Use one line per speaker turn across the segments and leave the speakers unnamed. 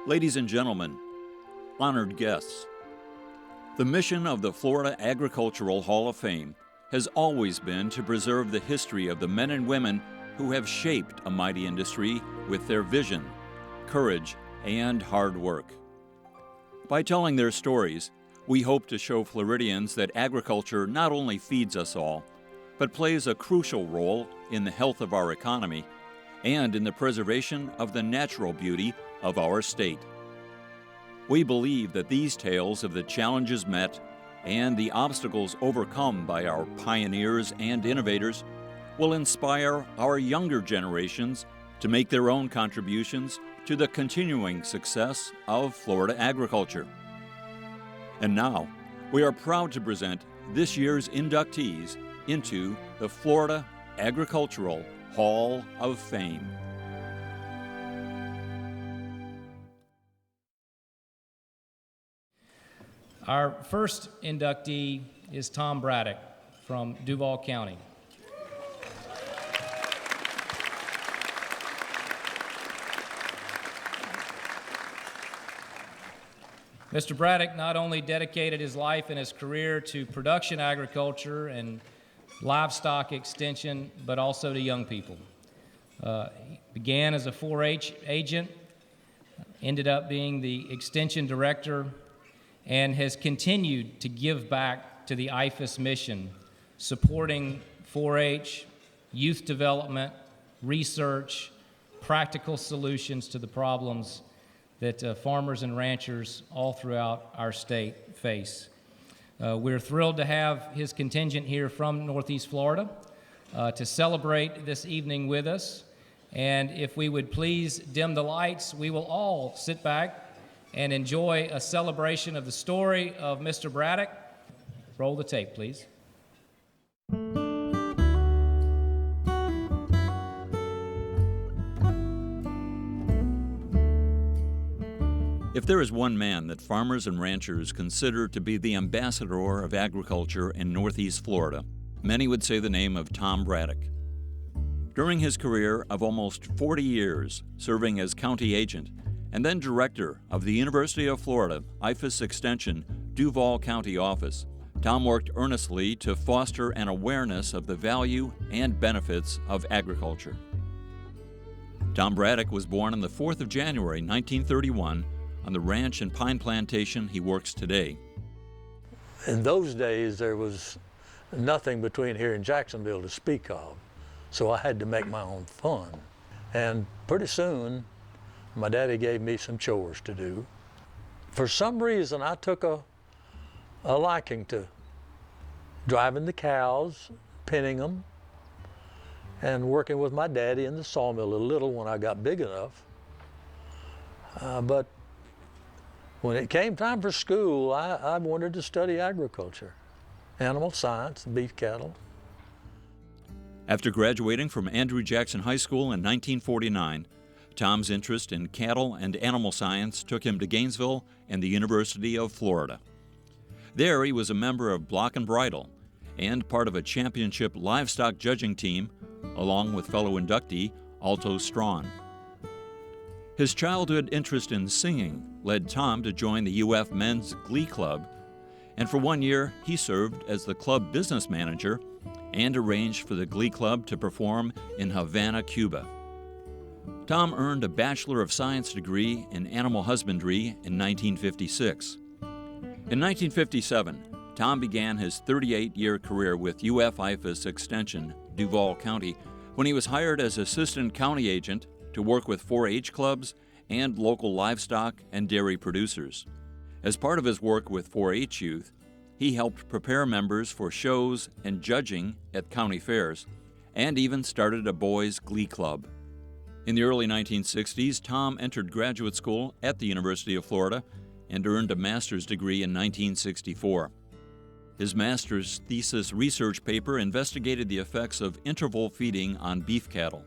Ladies and gentlemen, honored guests, the mission of the Florida Agricultural Hall of Fame has always been to preserve the history of the men and women who have shaped a mighty industry with their vision, courage, and hard work. By telling their stories, we hope to show Floridians that agriculture not only feeds us all, but plays a crucial role in the health of our economy and in the preservation of the natural beauty of our state. We believe that these tales of the challenges met and the obstacles overcome by our pioneers and innovators will inspire our younger generations to make their own contributions to the continuing success of Florida agriculture. And now, we are proud to present this year's inductees into the Florida Agricultural Hall of Fame.
Our first inductee is Tom Braddock from Duval County. Mr. Braddock not only dedicated his life and his career to production agriculture and livestock extension, but also to young people. He began as a 4-H agent, ended up being the extension director, and has continued to give back to the IFAS mission, supporting 4-H, youth development, research, practical solutions to the problems that farmers and ranchers all throughout our state face. We're thrilled to have his contingent here from Northeast Florida to celebrate this evening with us. And if we would please dim the lights, we will all sit back and enjoy a celebration of the story of Mr. Braddock. Roll the tape, please.
If there is one man that farmers and ranchers consider to be the ambassador of agriculture in Northeast Florida, many would say the name of Tom Braddock. During his career of almost 40 years serving as county agent and then director of the University of Florida IFAS Extension Duval County office, Tom worked earnestly to foster an awareness of the value and benefits of agriculture. Tom Braddock was born on the 4th of January, 1931, on the ranch and pine plantation he works today.
In those days, there was nothing between here and Jacksonville to speak of, so I had to make my own fun. And pretty soon, my daddy gave me some chores to do. For some reason, I took a liking to driving the cows, penning them, and working with my daddy in the sawmill a little when I got big enough. But when it came time for school, I wanted to study agriculture, animal science, beef cattle.
After graduating from Andrew Jackson High School in 1949, Tom's interest in cattle and animal science took him to Gainesville and the University of Florida. There he was a member of Block and Bridle and part of a championship livestock judging team, along with fellow inductee Alto Strawn. His childhood interest in singing led Tom to join the UF Men's Glee Club, and for 1 year he served as the club business manager and arranged for the Glee Club to perform in Havana, Cuba. Tom earned a Bachelor of Science degree in animal husbandry in 1956. In 1957, Tom began his 38-year career with UF IFAS Extension, Duval County, when he was hired as assistant county agent to work with 4-H clubs and local livestock and dairy producers. As part of his work with 4-H youth, he helped prepare members for shows and judging at county fairs, and even started a boys' glee club. In the early 1960s, Tom entered graduate school at the University of Florida and earned a master's degree in 1964. His master's thesis research paper investigated the effects of interval feeding on beef cattle,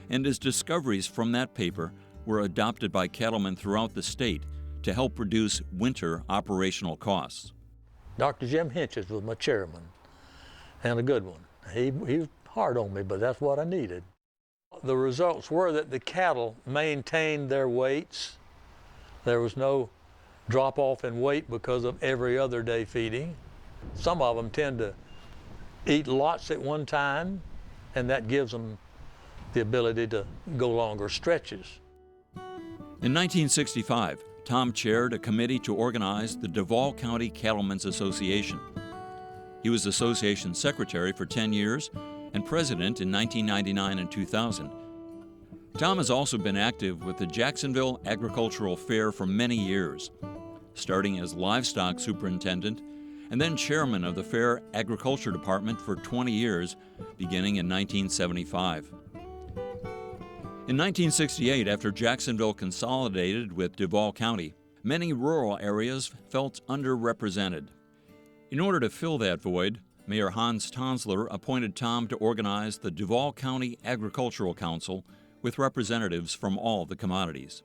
and his discoveries from that paper were adopted by cattlemen throughout the state to help reduce winter operational costs.
Dr. Jim Hinches was my chairman, and a good one. He was hard on me, but that's what I needed. The results were that the cattle maintained their weights There was no drop off in weight because of every other day feeding. Some of them tend to eat lots at one time, and that gives them the ability to go longer stretches.
In 1965, Tom chaired a committee to organize the Duval County Cattlemen's Association. He was association secretary for 10 years and president in 1999 and 2000. Tom has also been active with the Jacksonville Agricultural Fair for many years, starting as livestock superintendent and then chairman of the Fair Agriculture Department for 20 years, beginning in 1975. In 1968, after Jacksonville consolidated with Duval County, many rural areas felt underrepresented. In order to fill that void, Mayor Hans Tonsler appointed Tom to organize the Duval County Agricultural Council with representatives from all the commodities.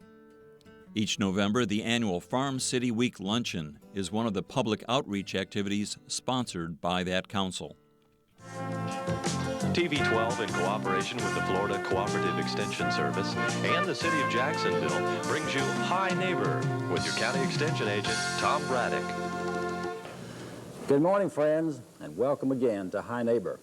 Each November, the annual Farm City Week Luncheon is one of the public outreach activities sponsored by that council.
TV 12, in cooperation with the Florida Cooperative Extension Service and the City of Jacksonville, brings you Hi Neighbor with your County Extension Agent, Tom Braddock.
Good morning, friends, and welcome again to Hi Neighbor.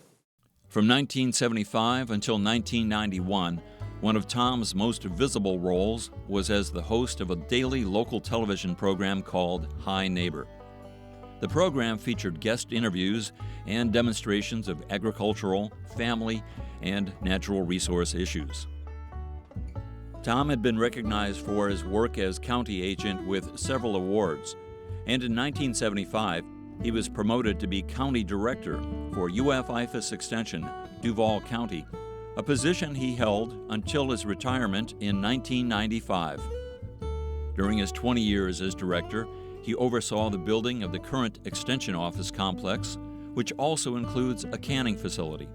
From 1975 until 1991, one of Tom's most visible roles was as the host of a daily local television program called Hi Neighbor. The program featured guest interviews and demonstrations of agricultural, family, and natural resource issues. Tom had been recognized for his work as county agent with several awards, and in 1975, he was promoted to be county director for UF-IFAS Extension, Duval County, a position he held until his retirement in 1995. During his 20 years as director, he oversaw the building of the current Extension Office complex, which also includes a canning facility.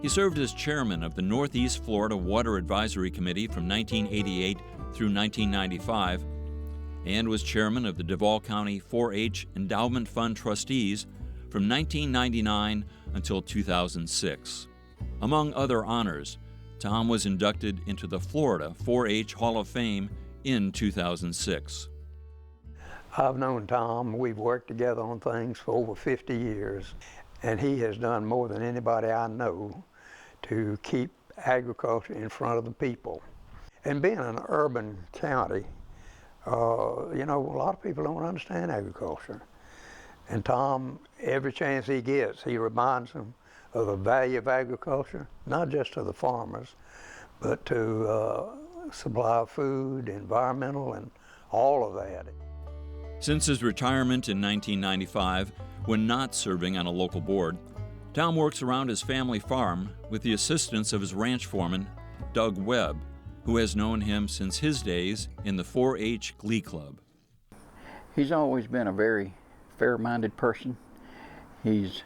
He served as chairman of the Northeast Florida Water Advisory Committee from 1988 through 1995, and was chairman of the Duval County 4-H Endowment Fund Trustees from 1999 until 2006. Among other honors, Tom was inducted into the Florida 4-H Hall of Fame in 2006.
I've known Tom. We've worked together on things for over 50 years, and he has done more than anybody I know to keep agriculture in front of the people. And being an urban county, a lot of people don't understand agriculture. And Tom, every chance he gets, he reminds them of the value of agriculture, not just to the farmers, but to supply of food, environmental, and all of that.
Since his retirement in 1995, when not serving on a local board, Tom works around his family farm with the assistance of his ranch foreman, Doug Webb, who has known him since his days in the 4-H Glee Club.
He's always been a very fair-minded person. He's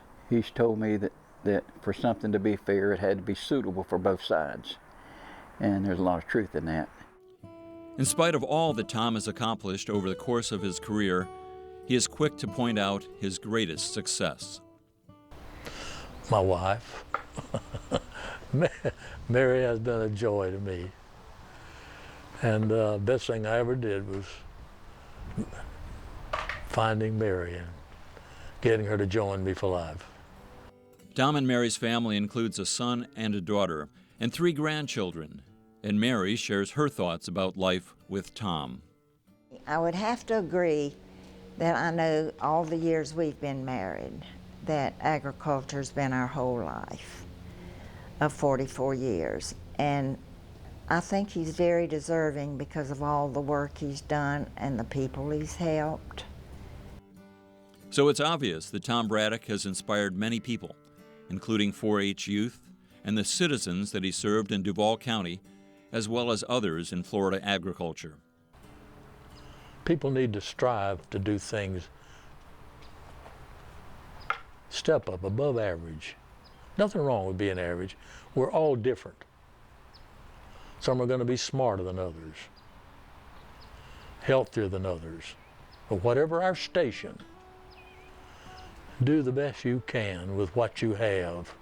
told me that for something to be fair, it had to be suitable for both sides. And there's a lot of truth in that.
In spite of all that Tom has accomplished over the course of his career, he is quick to point out his greatest success.
My wife. Mary has been a joy to me. And the best thing I ever did was finding Mary and getting her to join me for life.
Tom and Mary's family includes a son and a daughter, and 3 grandchildren, and Mary shares her thoughts about life with Tom.
I would have to agree that I know all the years we've been married that agriculture's been our whole life of 44 years. And I think he's very deserving because of all the work he's done and the people he's helped.
So it's obvious that Tom Braddock has inspired many people, including 4-H youth and the citizens that he served in Duval County, as well as others in Florida agriculture.
People need to strive to do things step up above average. Nothing wrong with being average. We're all different. Some are going to be smarter than others, healthier than others. But whatever our station, do the best you can with what you have.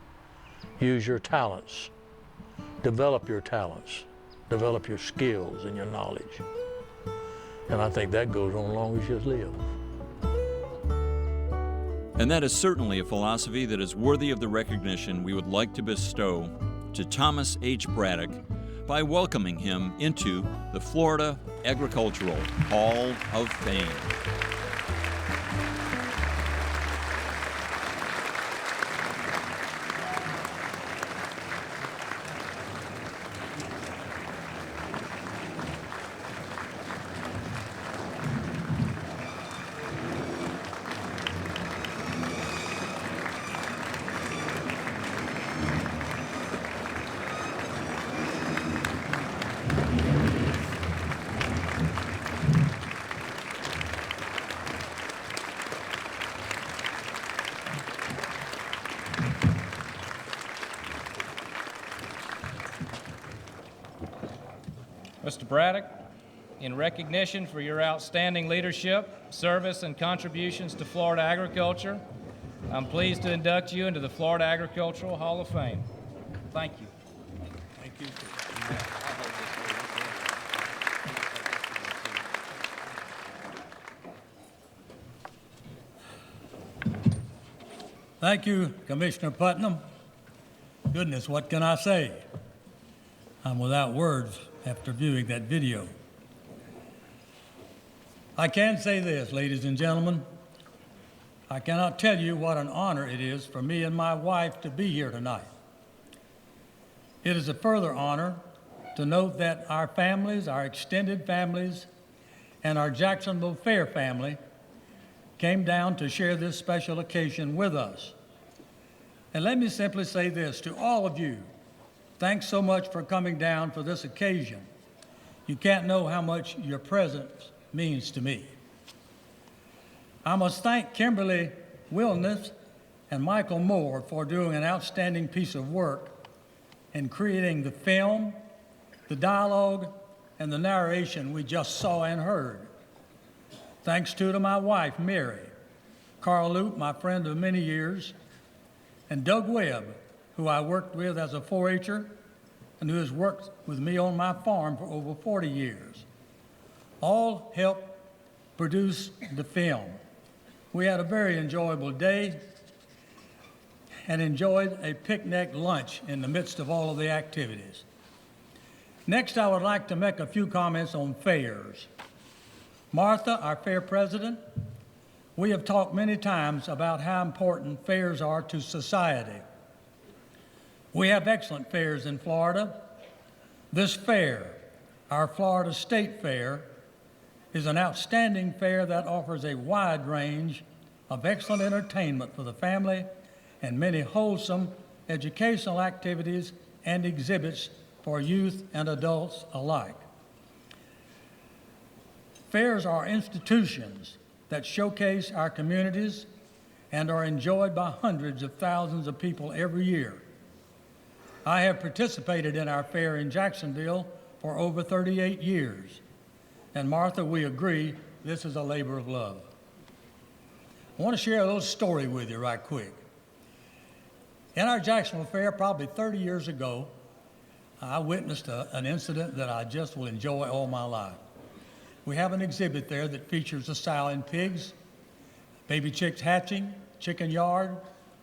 Use your talents. Develop your talents. Develop your skills and your knowledge. And I think that goes on as long as you live.
And that is certainly a philosophy that is worthy of the recognition we would like to bestow to Thomas H. Braddock by welcoming him into the Florida Agricultural Hall of Fame.
Mr. Braddock, in recognition for your outstanding leadership, service, and contributions to Florida agriculture, I'm pleased to induct you into the Florida Agricultural Hall of Fame. Thank you.
Thank you. Thank you, Commissioner Putnam. Goodness, what can I say? I'm without words after viewing that video. I can say this, ladies and gentlemen. I cannot tell you what an honor it is for me and my wife to be here tonight. It is a further honor to note that our families, our extended families, and our Jacksonville Fair family came down to share this special occasion with us. And let me simply say this to all of you. Thanks so much for coming down for this occasion. You can't know how much your presence means to me. I must thank Kimberly Wilness and Michael Moore for doing an outstanding piece of work in creating the film, the dialogue, and the narration we just saw and heard. Thanks too to my wife, Mary, Carl Loop, my friend of many years, and Doug Webb, who I worked with as a 4-H'er and who has worked with me on my farm for over 40 years. All helped produce the film. We had a very enjoyable day and enjoyed a picnic lunch in the midst of all of the activities. Next, I would like to make a few comments on fairs. Martha, our fair president, we have talked many times about how important fairs are to society. We have excellent fairs in Florida. This fair, our Florida State Fair, is an outstanding fair that offers a wide range of excellent entertainment for the family and many wholesome educational activities and exhibits for youth and adults alike. Fairs are institutions that showcase our communities and are enjoyed by hundreds of thousands of people every year. I have participated in our fair in Jacksonville for over 38 years. And Martha, we agree, this is a labor of love. I want to share a little story with you right quick. In our Jacksonville Fair, probably 30 years ago, I witnessed an incident that I just will enjoy all my life. We have an exhibit there that features a sow and pigs, baby chicks hatching, chicken yard,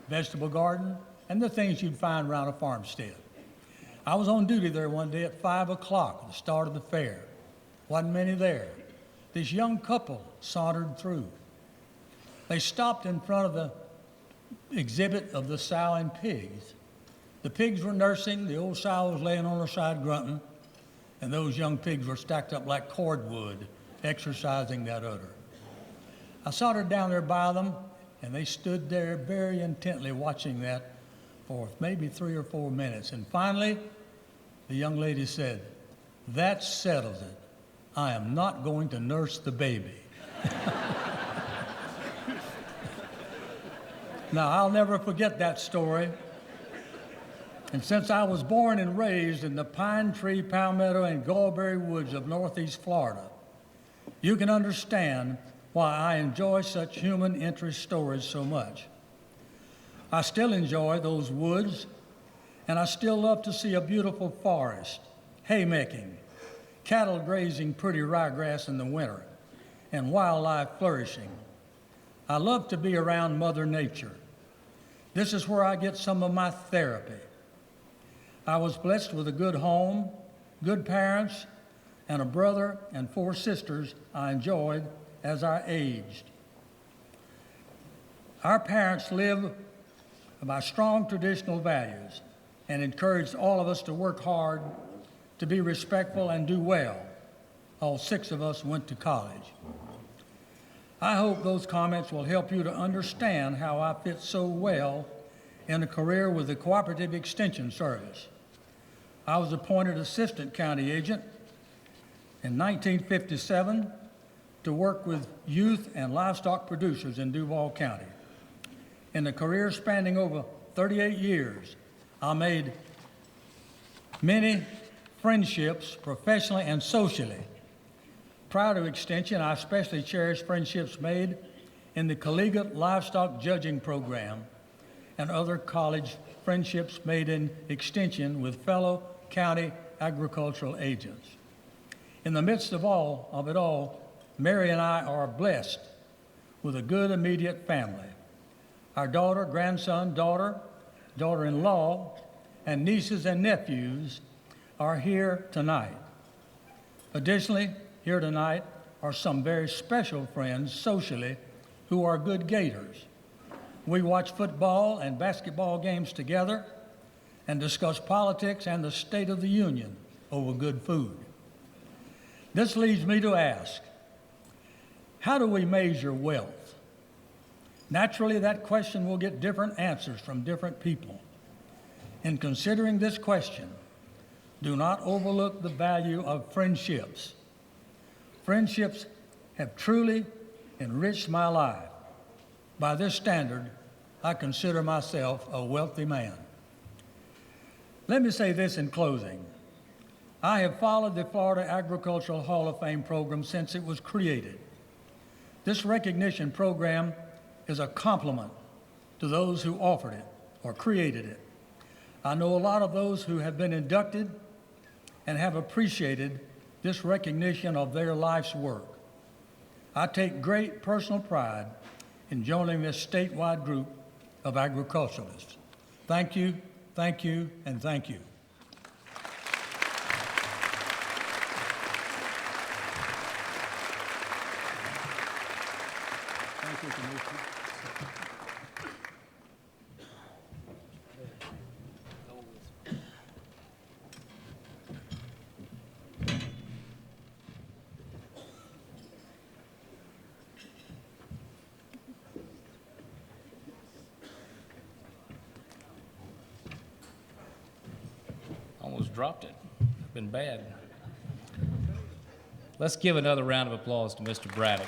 vegetable garden, and the things you'd find around a farmstead. I was on duty there one day at 5 o'clock at the start of the fair. Wasn't many there. This young couple sauntered through. They stopped in front of the exhibit of the sow and pigs. The pigs were nursing, the old sow was laying on her side grunting, and those young pigs were stacked up like cordwood, exercising that udder. I sauntered down there by them, and they stood there very intently watching that for maybe 3 or 4 minutes. And finally, the young lady said, "That settles it. I am not going to nurse the baby." Now, I'll never forget that story. And since I was born and raised in the pine tree, palmetto, and gallberry woods of Northeast Florida, you can understand why I enjoy such human interest stories so much. I still enjoy those woods, and I still love to see a beautiful forest, haymaking, cattle grazing pretty ryegrass in the winter, and wildlife flourishing. I love to be around Mother Nature. This is where I get some of my therapy. I was blessed with a good home, good parents, and a brother and 4 sisters I enjoyed as I aged. Our parents lived by strong traditional values and encouraged all of us to work hard, to be respectful, and do well. All 6 of us went to college. I hope those comments will help you to understand how I fit so well in a career with the Cooperative Extension Service. I was appointed Assistant County Agent in 1957 to work with youth and livestock producers in Duval County. In a career spanning over 38 years, I made many friendships professionally and socially. Prior to Extension, I especially cherished friendships made in the collegiate livestock judging program and other college friendships made in Extension with fellow county agricultural agents. In the midst of it all, Mary and I are blessed with a good immediate family. Our daughter, grandson, daughter-in-law, and nieces and nephews are here tonight. Additionally, here tonight are some very special friends socially who are good gators. We watch football and basketball games together and discuss politics and the State of the Union over good food. This leads me to ask, how do we measure wealth? Naturally, that question will get different answers from different people. In considering this question, do not overlook the value of friendships. Friendships have truly enriched my life. By this standard, I consider myself a wealthy man. Let me say this in closing. I have followed the Florida Agricultural Hall of Fame program since it was created. This recognition program is a compliment to those who offered it or created it. I know a lot of those who have been inducted and have appreciated this recognition of their life's work. I take great personal pride in joining this statewide group of agriculturalists. Thank you, and thank you. Thank you, Commissioner.
Almost dropped it. Been bad. Let's give another round of applause to Mr. Braddock.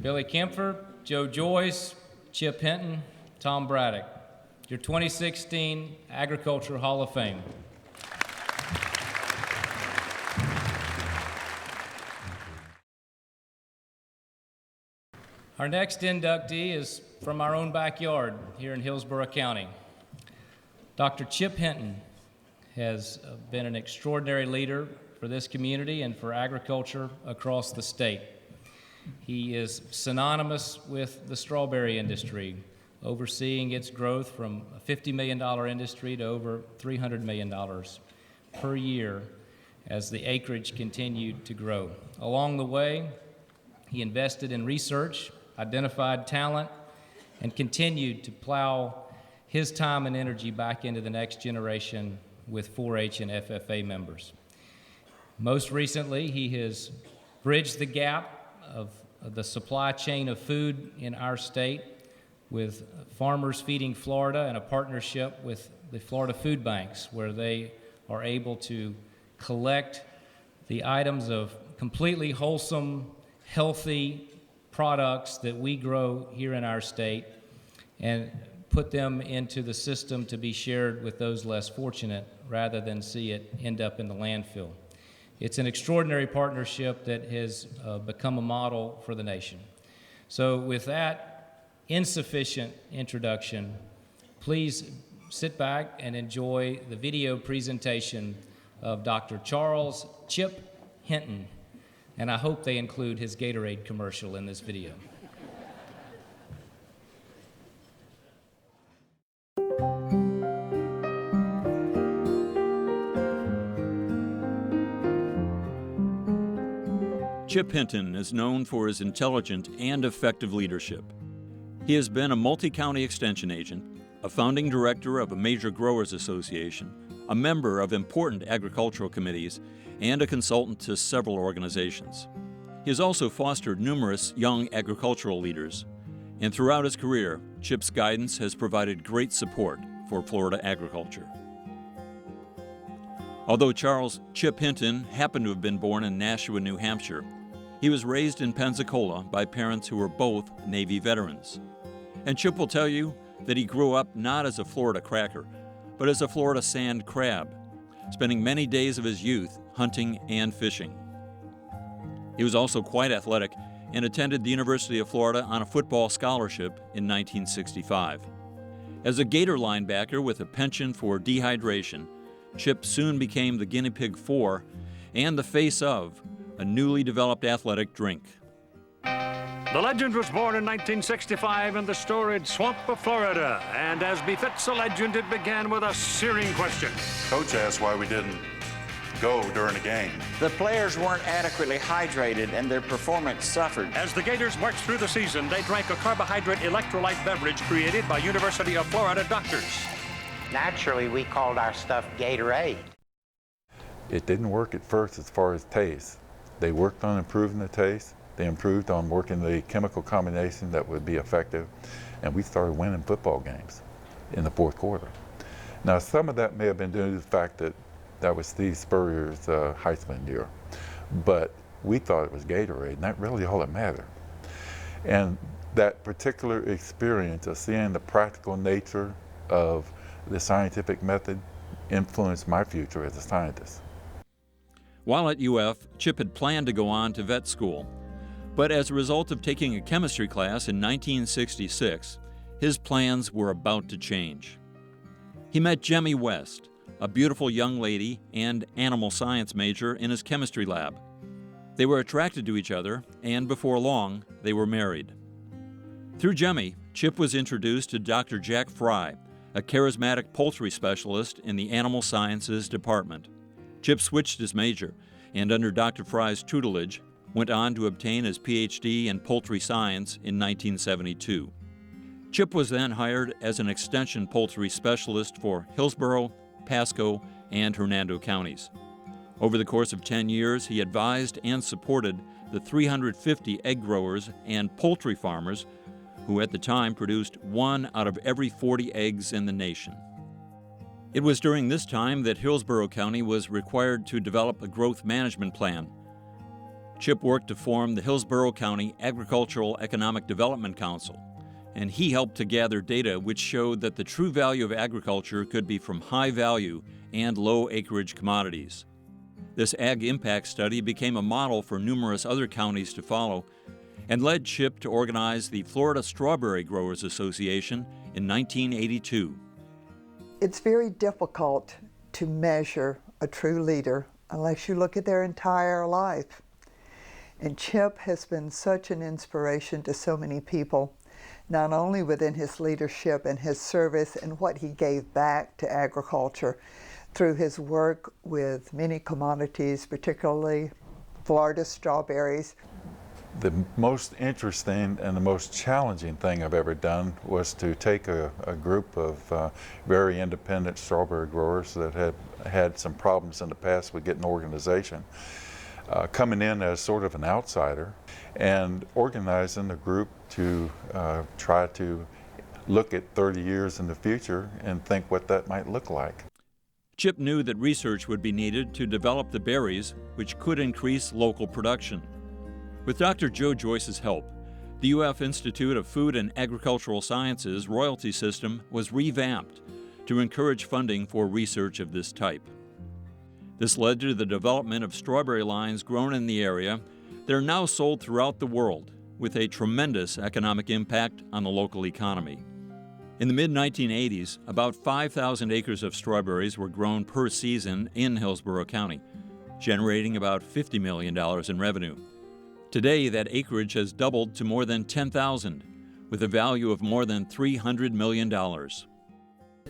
Billy Kempfer, Joe Joyce, Chip Hinton, Tom Braddock, your 2016 Agriculture Hall of Fame. Our next inductee is from our own backyard here in Hillsborough County. Dr. Chip Hinton has been an extraordinary leader for this community and for agriculture across the state. He is synonymous with the strawberry industry, overseeing its growth from a $50 million industry to over $300 million per year as the acreage continued to grow. Along the way, he invested in research, identified talent, and continued to plow his time and energy back into the next generation with 4-H and FFA members. Most recently, he has bridged the gap of the supply chain of food in our state with Farmers Feeding Florida and a partnership with the Florida Food Banks, where they are able to collect the items of completely wholesome, healthy products that we grow here in our state and put them into the system to be shared with those less fortunate rather than see it end up in the landfill. It's an extraordinary partnership that has become a model for the nation. So with that insufficient introduction, please sit back and enjoy the video presentation of Dr. Charles Chip Hinton, and I hope they include his Gatorade commercial in this video.
Chip Hinton is known for his intelligent and effective leadership. He has been a multi-county extension agent, a founding director of a major growers association, a member of important agricultural committees, and a consultant to several organizations. He has also fostered numerous young agricultural leaders, and throughout his career, Chip's guidance has provided great support for Florida agriculture. Although Charles Chip Hinton happened to have been born in Nashua, New Hampshire, he was raised in Pensacola by parents who were both Navy veterans. And Chip will tell you that he grew up not as a Florida cracker, but as a Florida sand crab, spending many days of his youth hunting and fishing. He was also quite athletic and attended the University of Florida on a football scholarship in 1965. As a Gator linebacker with a penchant for dehydration, Chip soon became the guinea pig for and the face of a newly developed athletic drink.
The legend was born in 1965 in the storied swamp of Florida, and as befits a legend, it began with a searing question.
Coach asked why we didn't go during the game.
The players weren't adequately hydrated and their performance suffered.
As the Gators marched through the season, they drank a carbohydrate electrolyte beverage created by University of Florida doctors.
Naturally, we called our stuff Gatorade.
It didn't work at first as far as taste. They worked on improving the taste. They improved on working the chemical combination that would be effective. And we started winning football games in the fourth quarter. Now, some of that may have been due to the fact that that was Steve Spurrier's Heisman year. But we thought it was Gatorade, and that's really all that mattered. And that particular experience of seeing the practical nature of the scientific method influenced my future as a scientist.
While at UF, Chip had planned to go on to vet school, but as a result of taking a chemistry class in 1966, his plans were about to change. He met Jemmy West, a beautiful young lady and animal science major in his chemistry lab. They were attracted to each other, and before long, they were married. Through Jemmy, Chip was introduced to Dr. Jack Fry, a charismatic poultry specialist in the Animal Sciences Department. Chip switched his major, and under Dr. Fry's tutelage, went on to obtain his Ph.D. in poultry science in 1972. Chip was then hired as an extension poultry specialist for Hillsborough, Pasco, and Hernando counties. Over the course of 10 years, he advised and supported the 350 egg growers and poultry farmers who at the time produced 1 out of every 40 eggs in the nation. It was during this time that Hillsborough County was required to develop a growth management plan. Chip worked to form the Hillsborough County Agricultural Economic Development Council, and he helped to gather data which showed that the true value of agriculture could be from high value and low acreage commodities. This Ag Impact Study became a model for numerous other counties to follow and led Chip to organize the Florida Strawberry Growers Association in 1982.
It's very difficult to measure a true leader unless you look at their entire life. And Chip has been such an inspiration to so many people, not only within his leadership and his service and what he gave back to agriculture through his work with many commodities, particularly Florida strawberries.
The most interesting and the most challenging thing I've ever done was to take a group of very independent strawberry growers that had had some problems in the past with getting organization, coming in as sort of an outsider and organizing a group to try to look at 30 years in the future and think what that might look like.
Chip knew that research would be needed to develop the berries which could increase local production. With Dr. Joe Joyce's help, the UF Institute of Food and Agricultural Sciences royalty system was revamped to encourage funding for research of this type. This led to the development of strawberry lines grown in the area that are now sold throughout the world with a tremendous economic impact on the local economy. In the mid-1980s, about 5,000 acres of strawberries were grown per season in Hillsborough County, generating about $50 million in revenue. Today, that acreage has doubled to more than 10,000, with a value of more than $300 million.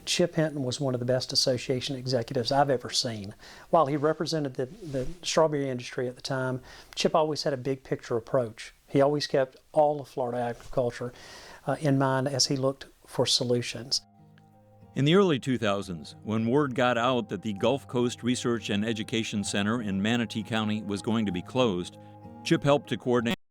Chip Hinton was one of the best association executives I've ever seen. While he represented the strawberry industry at the time, Chip always had a big picture approach. He always kept all of Florida agriculture in mind as he looked for solutions.
In the early 2000s, when word got out that the Gulf Coast Research and Education Center in Manatee County was going to be closed, Chip helped to coordinate